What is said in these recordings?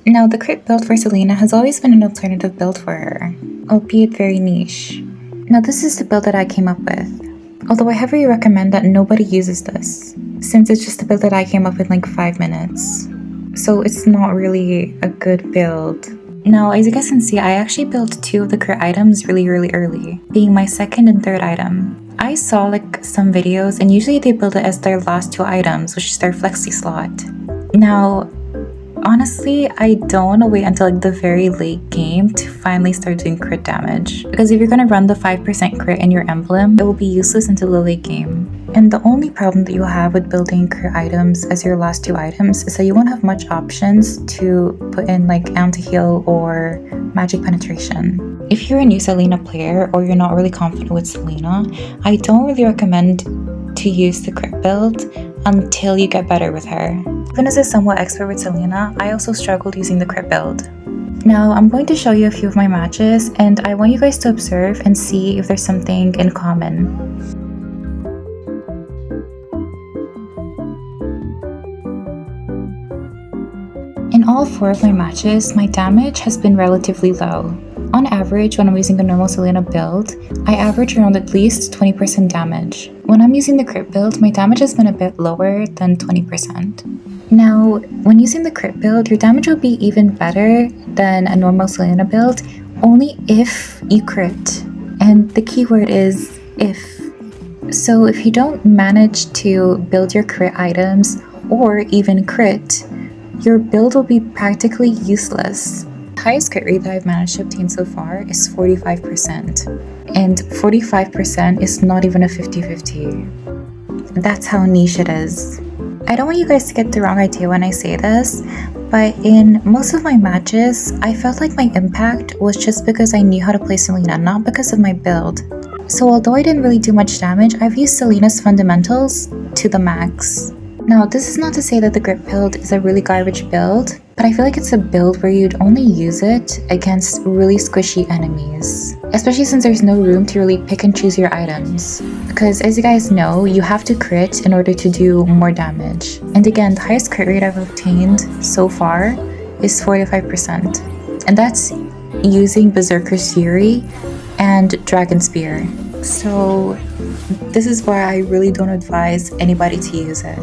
Now, the crit build for Selena has always been an alternative build for her, albeit very niche. Now, this is the build that I came up with, although I heavily recommend that nobody uses this, since it's just a build that I came up with in like 5 minutes. So it's not really a good build. Now, as you guys can see, I actually built 2 of the crit items really early, being my second and third item. I saw like some videos and usually they build it as their last 2 items, which is their flexi slot. Now, honestly, I don't want to wait until like the very late game to finally start doing crit damage. Because if you're going to run the 5% crit in your emblem, it will be useless until the late game. And the only problem that you'll have with building crit items as your last 2 items is that you won't have much options to put in like anti-heal or magic penetration. If you're a new Selena player or you're not really confident with Selena, I don't really recommend to use the crit build until you get better with her. Even as a somewhat expert with Selena, I also struggled using the crit build. Now, I'm going to show you a few of my matches and I want you guys to observe and see if there's something in common. In all 4 of my matches, my damage has been relatively low. On average, when I'm using a normal Selena build, I average around at least 20% damage. When I'm using the crit build, my damage has been a bit lower than 20%. Now, when using the crit build, your damage will be even better than a normal Selena build, only if you crit. And the keyword is if. So if you don't manage to build your crit items or even crit, your build will be practically useless. The highest crit rate that I've managed to obtain so far is 45%. And 45% is not even a 50-50. That's how niche it is. I don't want you guys to get the wrong idea when I say this, but in most of my matches, I felt like my impact was just because I knew how to play Selena, not because of my build. So although I didn't really do much damage, I've used Selena's fundamentals to the max. Now, this is not to say that the grip build is a really garbage build, but I feel like it's a build where you'd only use it against really squishy enemies, especially since there's no room to really pick and choose your items. Because as you guys know, you have to crit in order to do more damage. And again, the highest crit rate I've obtained so far is 45%. And that's using Berserker's Fury and Dragon Spear. So this is why I really don't advise anybody to use it.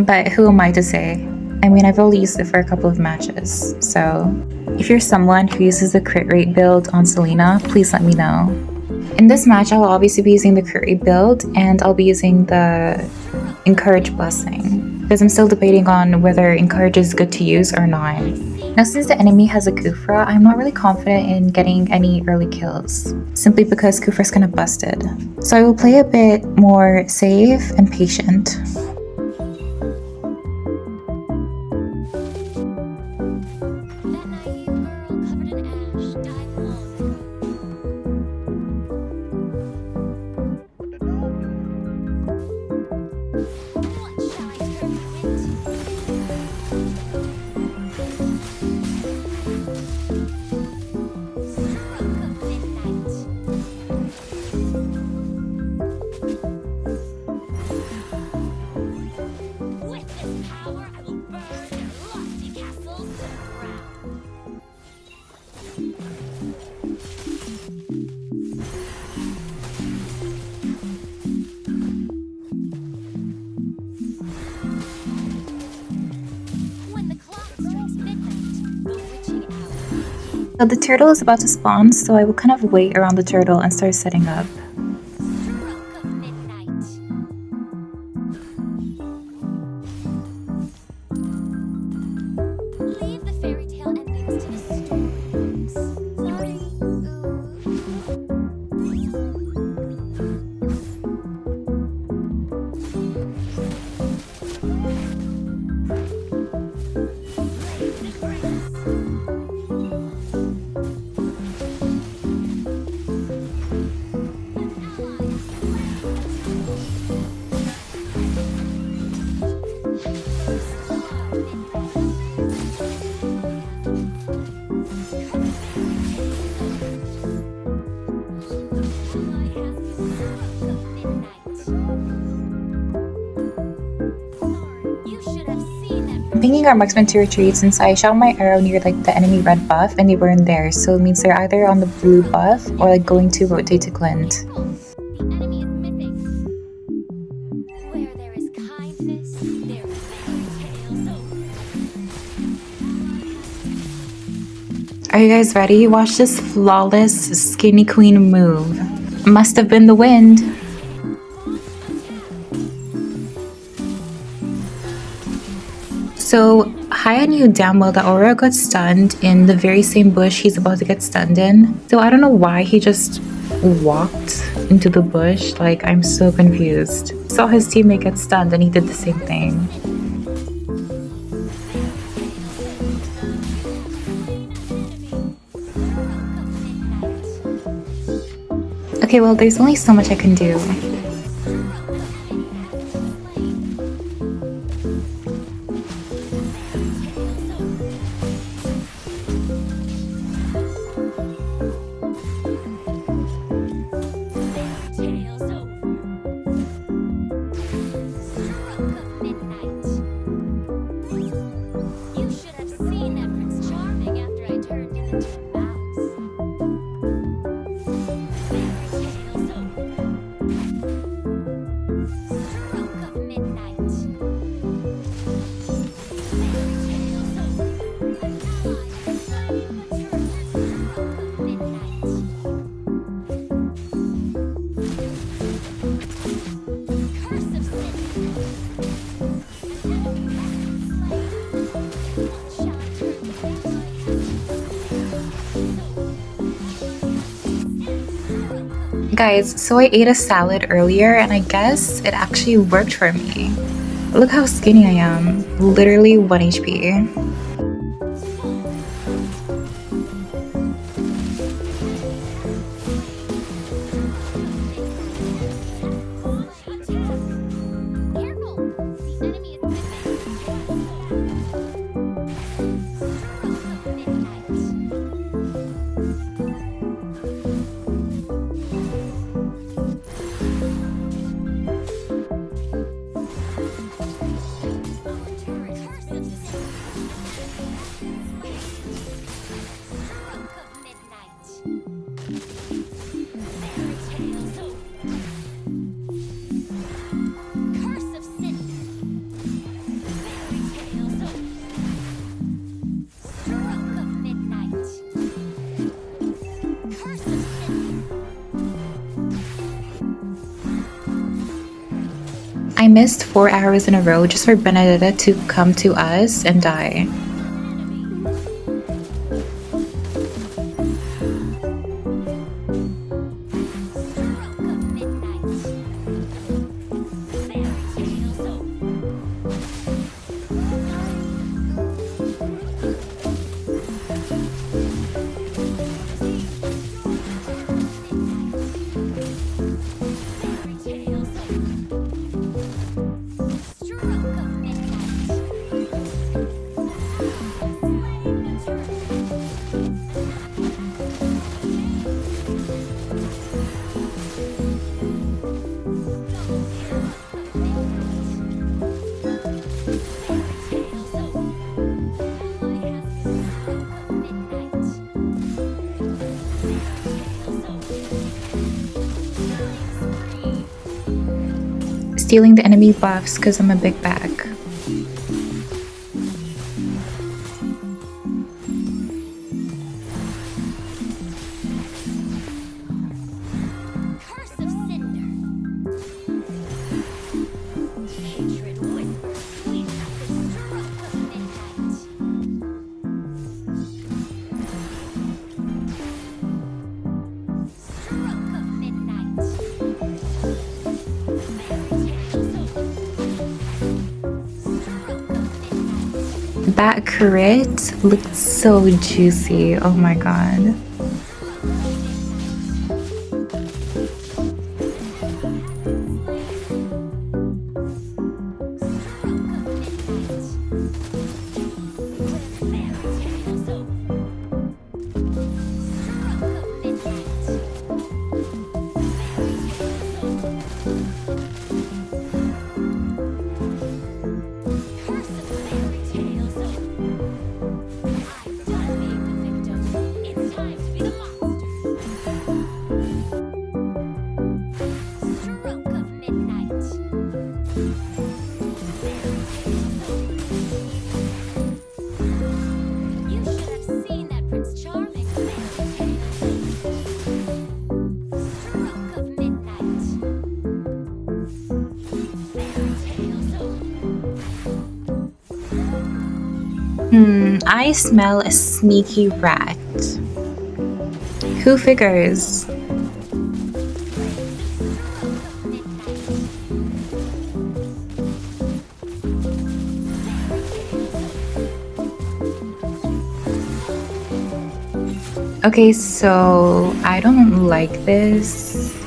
But who am I to say? I mean, I've only used it for a couple of matches, so if you're someone who uses the crit rate build on Selena, please let me know. In this match, I'll obviously be using the crit rate build, and I'll be using the Encourage Blessing, because I'm still debating on whether Encourage is good to use or not. Now, since the enemy has a Kufra, I'm not really confident in getting any early kills, simply because Kufra's kinda busted. So I will play a bit more safe and patient. So the turtle is about to spawn, so I will kind of wait around the turtle and start setting up. pinging our marksman to retreat since I shot my arrow near like the enemy red buff and they weren't there, so it means they're either on the blue buff or like going to rotate to Clint. Are you guys ready? Watch this flawless skinny queen move. Must have been the wind. So Haya knew damn well that Aura got stunned in the very same bush he's about to get stunned in. So I don't know why he just walked into the bush. Like, I'm so confused. Saw his teammate get stunned and he did the same thing. Okay, well, there's only so much I can do. Guys, so I ate a salad earlier and I guess it actually worked for me. Look how skinny I am. Literally 1 HP. I missed 4 arrows in a row just for Benedetta to come to us and die. Stealing the enemy buffs because I'm a big bag. That crit looked so juicy. Oh my god. I smell a sneaky rat. Who figures? Okay, so I don't like this.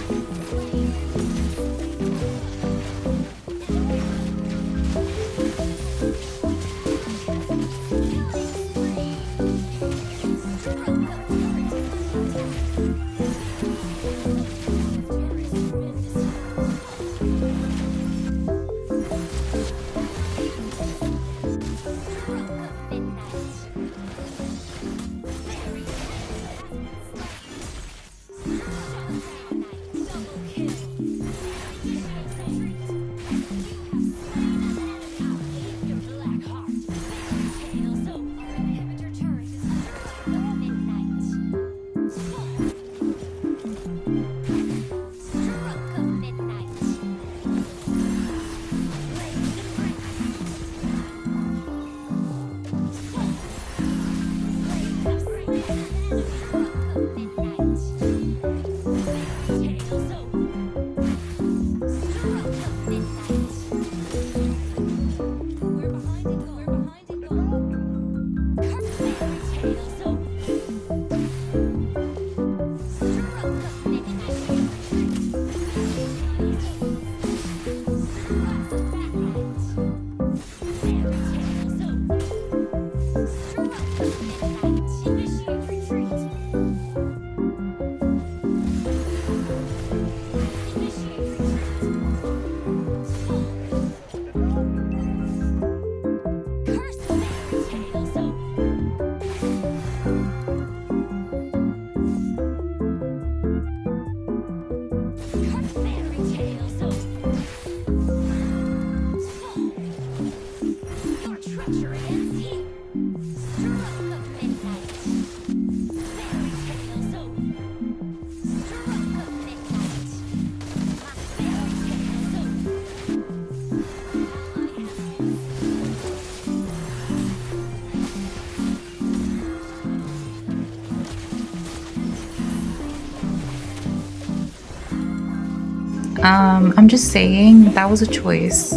I'm just saying that was a choice.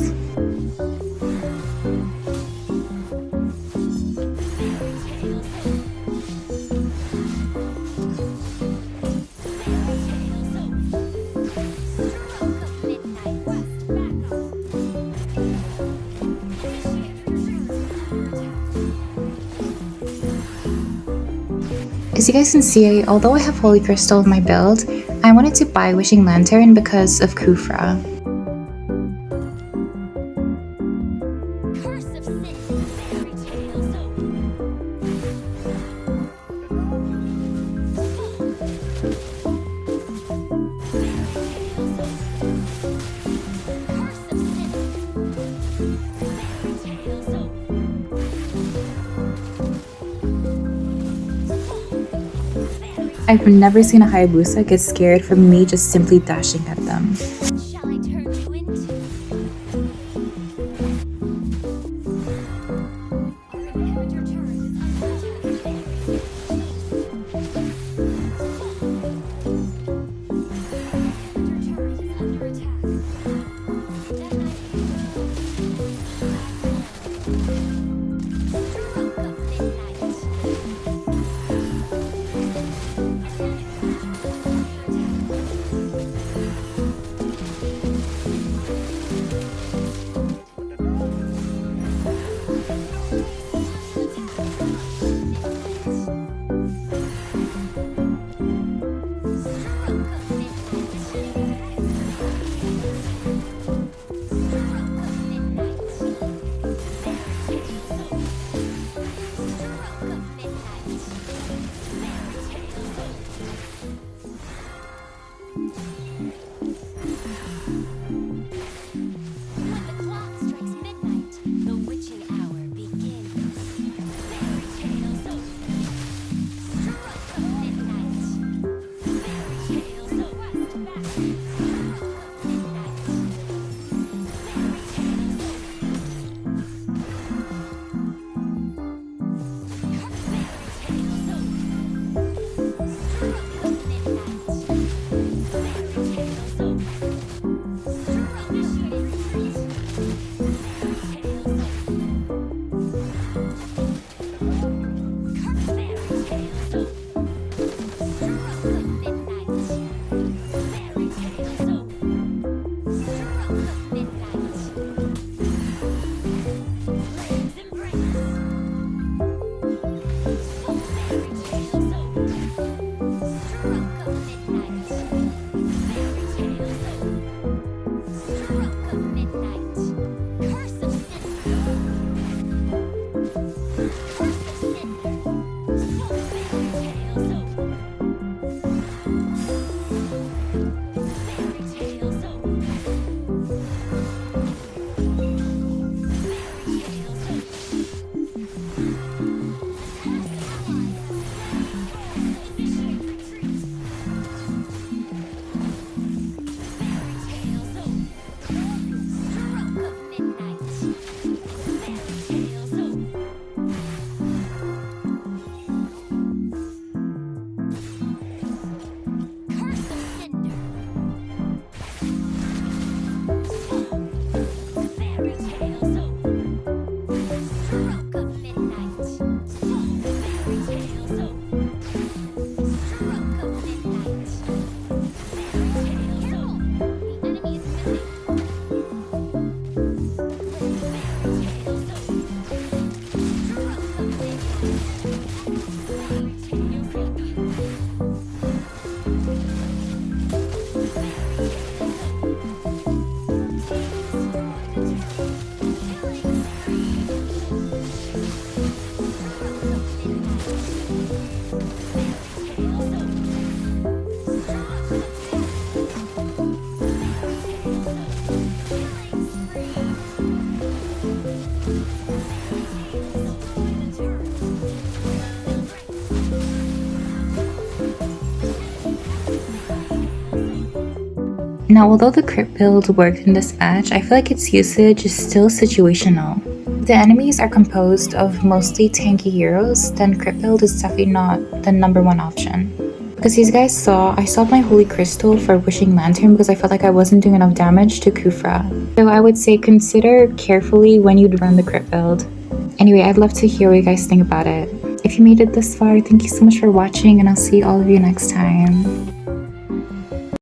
As you guys can see, although I have Holy Crystal in my build, I wanted to buy Wishing Lantern because of Kufra. I've never seen a Hayabusa get scared from me just simply dashing at them. Now, although the crit build worked in this match, I feel like its usage is still situational. If the enemies are composed of mostly tanky heroes, then crit build is definitely not the #1 option. Because as you guys saw, I sold my Holy Crystal for Wishing Lantern because I felt like I wasn't doing enough damage to Kufra. So I would say consider carefully when you'd run the crit build. Anyway, I'd love to hear what you guys think about it. If you made it this far, thank you so much for watching, and I'll see all of you next time.